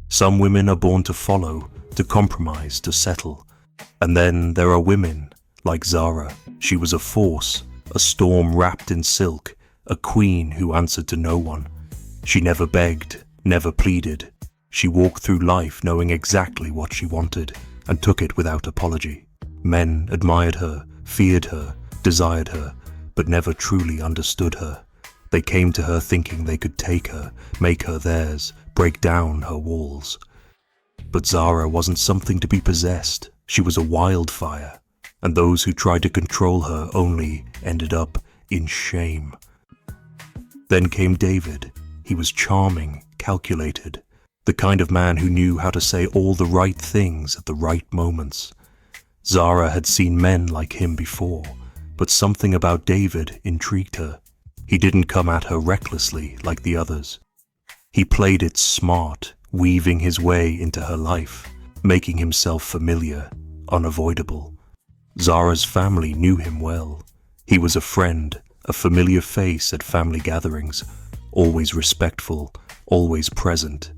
Some women are born to follow, to compromise, to settle. And then there are women like Zara. She was a force, a storm wrapped in silk, a queen who answered to no one. She never begged, never pleaded. She walked through life knowing exactly what she wanted and took it without apology. Men admired her, feared her, desired her, but never truly understood her. They came to her thinking they could take her, make her theirs, break down her walls. But Zara wasn't something to be possessed. She was a wildfire, and those who tried to control her only ended up in shame. Then came David. He was charming, calculated, the kind of man who knew how to say all the right things at the right moments. Zara had seen men like him before, but something about David intrigued her. He didn't come at her recklessly like the others. He played it smart, weaving his way into her life, making himself familiar, unavoidable. Zara's family knew him well. He was a friend, a familiar face at family gatherings, always respectful, always present.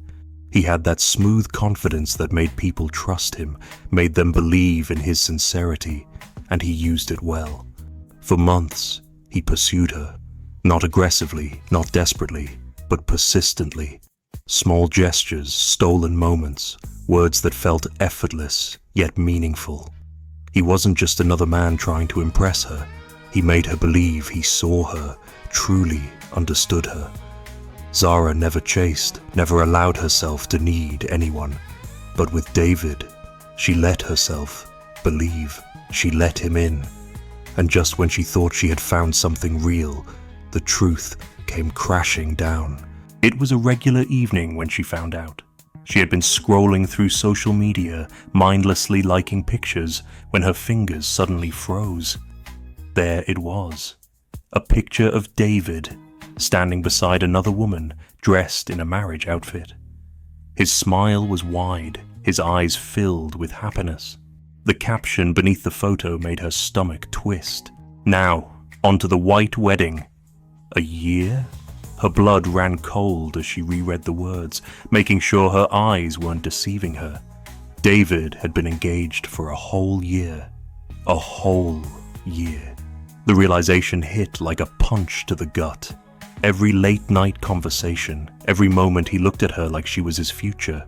He had that smooth confidence that made people trust him, made them believe in his sincerity, and he used it well. For months, he pursued her, not aggressively, not desperately, but persistently. Small gestures, stolen moments, words that felt effortless, yet meaningful. He wasn't just another man trying to impress her. He made her believe he saw her, truly understood her. Zara never chased, never allowed herself to need anyone. But with David, she let herself believe. She let him in. And just when she thought she had found something real, the truth came crashing down. It was a regular evening when she found out. She had been scrolling through social media, mindlessly liking pictures, when her fingers suddenly froze. There it was. A picture of David, standing beside another woman, dressed in a marriage outfit. His smile was wide, his eyes filled with happiness. The caption beneath the photo made her stomach twist. Now, onto the white wedding. A year? Her blood ran cold as she reread the words, making sure her eyes weren't deceiving her. David had been engaged for a whole year. A whole year. The realization hit like a punch to the gut. Every late-night conversation, every moment he looked at her like she was his future.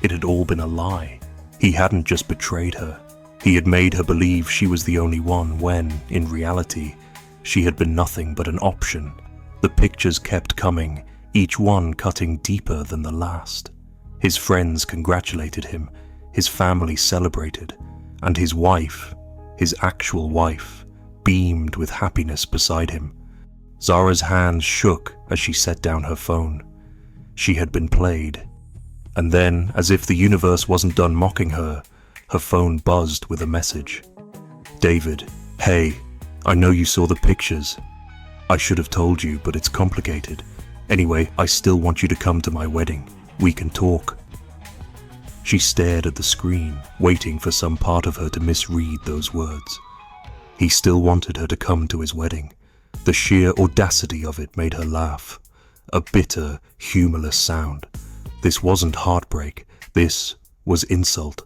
It had all been a lie. He hadn't just betrayed her. He had made her believe she was the only one when, in reality, she had been nothing but an option. The pictures kept coming, each one cutting deeper than the last. His friends congratulated him, his family celebrated, and his wife, his actual wife, beamed with happiness beside him. Zara's hands shook as she set down her phone. She had been played. And then, as if the universe wasn't done mocking her, her phone buzzed with a message. David, hey, I know you saw the pictures. I should have told you, but it's complicated. Anyway, I still want you to come to my wedding. We can talk. She stared at the screen, waiting for some part of her to misread those words. He still wanted her to come to his wedding. The sheer audacity of it made her laugh. A bitter, humorless sound. This wasn't heartbreak. This was insult.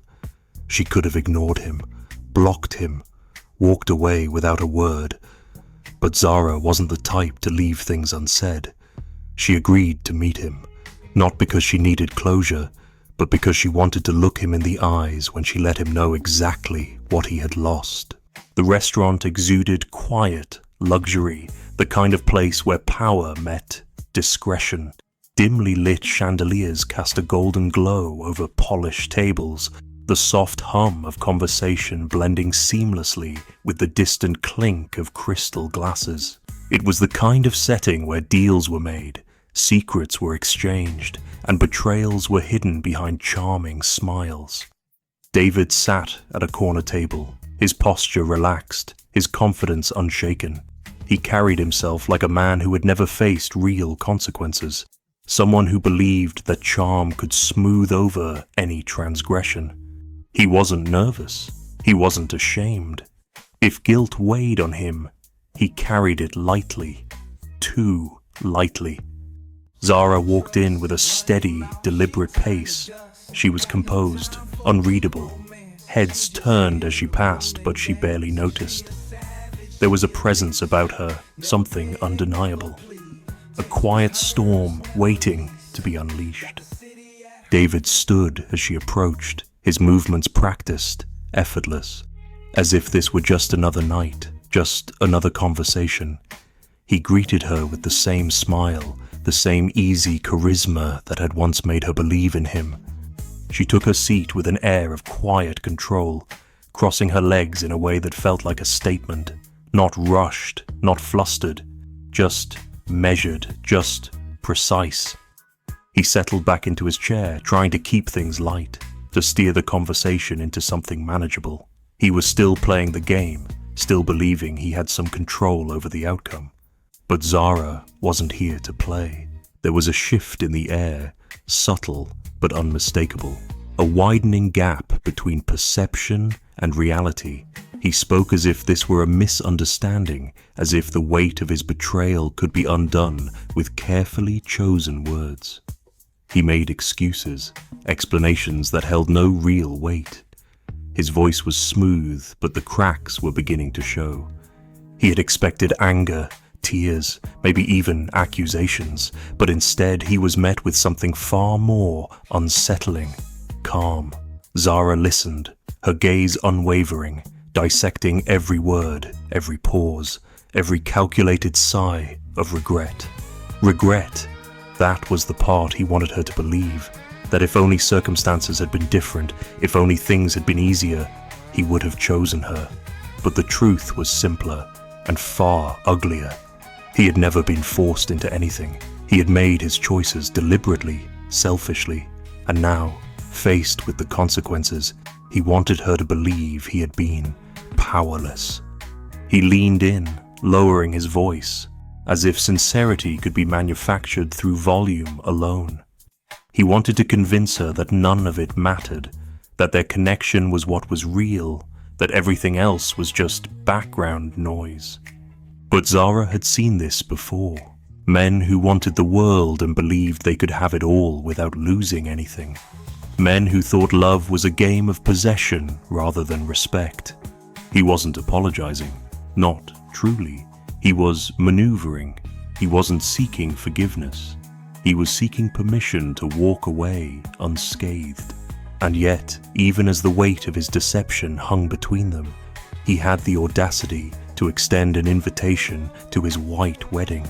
She could have ignored him, blocked him, walked away without a word. But Zara wasn't the type to leave things unsaid. She agreed to meet him, not because she needed closure, but because she wanted to look him in the eyes when she let him know exactly what he had lost. The restaurant exuded quiet, luxury, the kind of place where power met discretion. Dimly lit chandeliers cast a golden glow over polished tables, the soft hum of conversation blending seamlessly with the distant clink of crystal glasses. It was the kind of setting where deals were made, secrets were exchanged, and betrayals were hidden behind charming smiles. David sat at a corner table, his posture relaxed, his confidence unshaken. He carried himself like a man who had never faced real consequences, someone who believed that charm could smooth over any transgression. He wasn't nervous. He wasn't ashamed. If guilt weighed on him, he carried it lightly, too lightly. Zara walked in with a steady, deliberate pace. She was composed, unreadable. Heads turned as she passed, but she barely noticed. There was a presence about her, something undeniable. A quiet storm waiting to be unleashed. David stood as she approached, his movements practiced, effortless, as if this were just another night, just another conversation. He greeted her with the same smile, the same easy charisma that had once made her believe in him. She took her seat with an air of quiet control, crossing her legs in a way that felt like a statement, not rushed, not flustered, just measured, just precise. He settled back into his chair, trying to keep things light, to steer the conversation into something manageable. He was still playing the game, still believing he had some control over the outcome. But Zara wasn't here to play. There was a shift in the air, subtle but unmistakable, a widening gap between perception and reality. He spoke as if this were a misunderstanding, as if the weight of his betrayal could be undone with carefully chosen words. He made excuses, explanations that held no real weight. His voice was smooth, but the cracks were beginning to show. He had expected anger, tears, maybe even accusations, but instead he was met with something far more unsettling, calm. Zara listened, her gaze unwavering, dissecting every word, every pause, every calculated sigh of regret. Regret. That was the part he wanted her to believe, that if only circumstances had been different, if only things had been easier, he would have chosen her. But the truth was simpler and far uglier. He had never been forced into anything. He had made his choices deliberately, selfishly, and now, faced with the consequences, he wanted her to believe he had been powerless. He leaned in, lowering his voice, as if sincerity could be manufactured through volume alone. He wanted to convince her that none of it mattered, that their connection was what was real, that everything else was just background noise. But Zara had seen this before. Men who wanted the world and believed they could have it all without losing anything. Men who thought love was a game of possession rather than respect. He wasn't apologizing, not truly. He was maneuvering. He wasn't seeking forgiveness. He was seeking permission to walk away unscathed. And yet, even as the weight of his deception hung between them, he had the audacity to extend an invitation to his white wedding,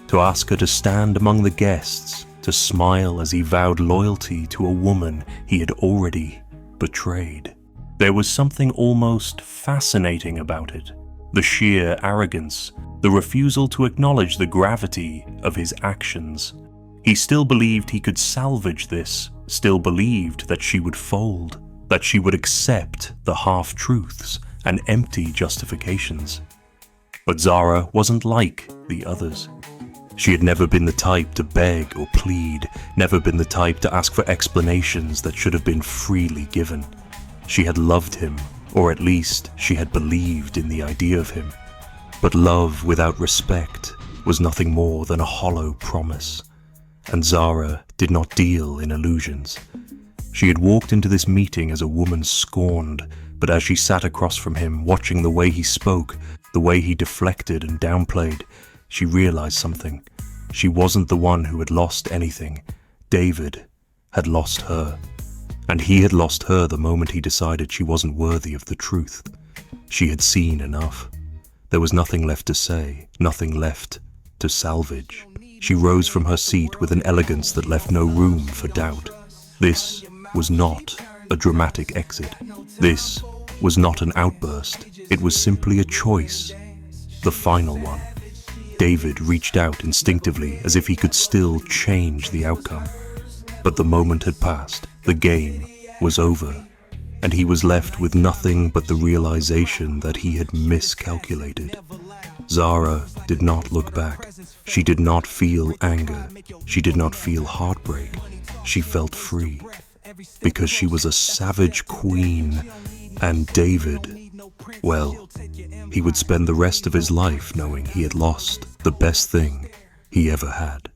to ask her to stand among the guests, to smile as he vowed loyalty to a woman he had already betrayed. There was something almost fascinating about it, the sheer arrogance, the refusal to acknowledge the gravity of his actions. He still believed he could salvage this, still believed that she would fold, that she would accept the half-truths and empty justifications. But Zara wasn't like the others. She had never been the type to beg or plead, never been the type to ask for explanations that should have been freely given. She had loved him, or at least she had believed in the idea of him. But love without respect was nothing more than a hollow promise. And Zara did not deal in illusions. She had walked into this meeting as a woman scorned, but as she sat across from him, watching the way he spoke, the way he deflected and downplayed, she realized something. She wasn't the one who had lost anything. David had lost her. And he had lost her the moment he decided she wasn't worthy of the truth. She had seen enough. There was nothing left to say, nothing left to salvage. She rose from her seat with an elegance that left no room for doubt. This was not a dramatic exit. This was not an outburst. It was simply a choice, the final one. David reached out instinctively as if he could still change the outcome. But the moment had passed. The game was over, and he was left with nothing but the realization that he had miscalculated. Zara did not look back. She did not feel anger. She did not feel heartbreak. She felt free, because she was a savage queen, and David, well, he would spend the rest of his life knowing he had lost the best thing he ever had.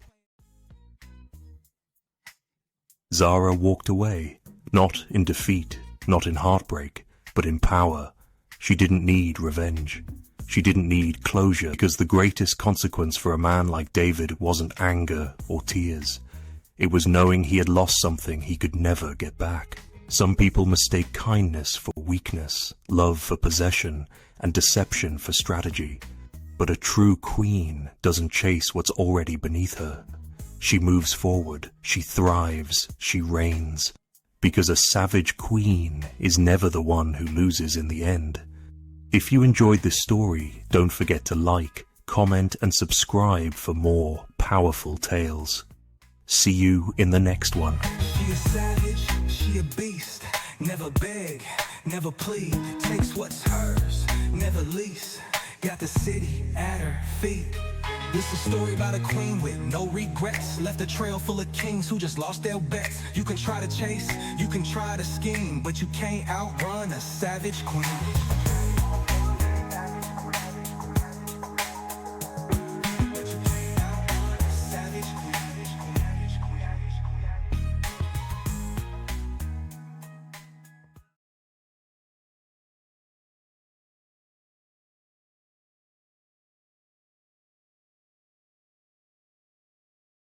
Zara walked away, not in defeat, not in heartbreak, but in power. She didn't need revenge. She didn't need closure, because the greatest consequence for a man like David wasn't anger or tears. It was knowing he had lost something he could never get back. Some people mistake kindness for weakness, love for possession, and deception for strategy. But a true queen doesn't chase what's already beneath her. She moves forward, she thrives, she reigns. Because a savage queen is never the one who loses in the end. If you enjoyed this story, don't forget to like, comment, and subscribe for more powerful tales. See you in the next one. She a savage, she a beast. Never beg, never plead. Takes what's hers, never lease. Got the city at her feet. This is a story about a queen with no regrets. Left a trail full of kings who just lost their bets. You can try to chase, you can try to scheme, but you can't outrun a savage queen.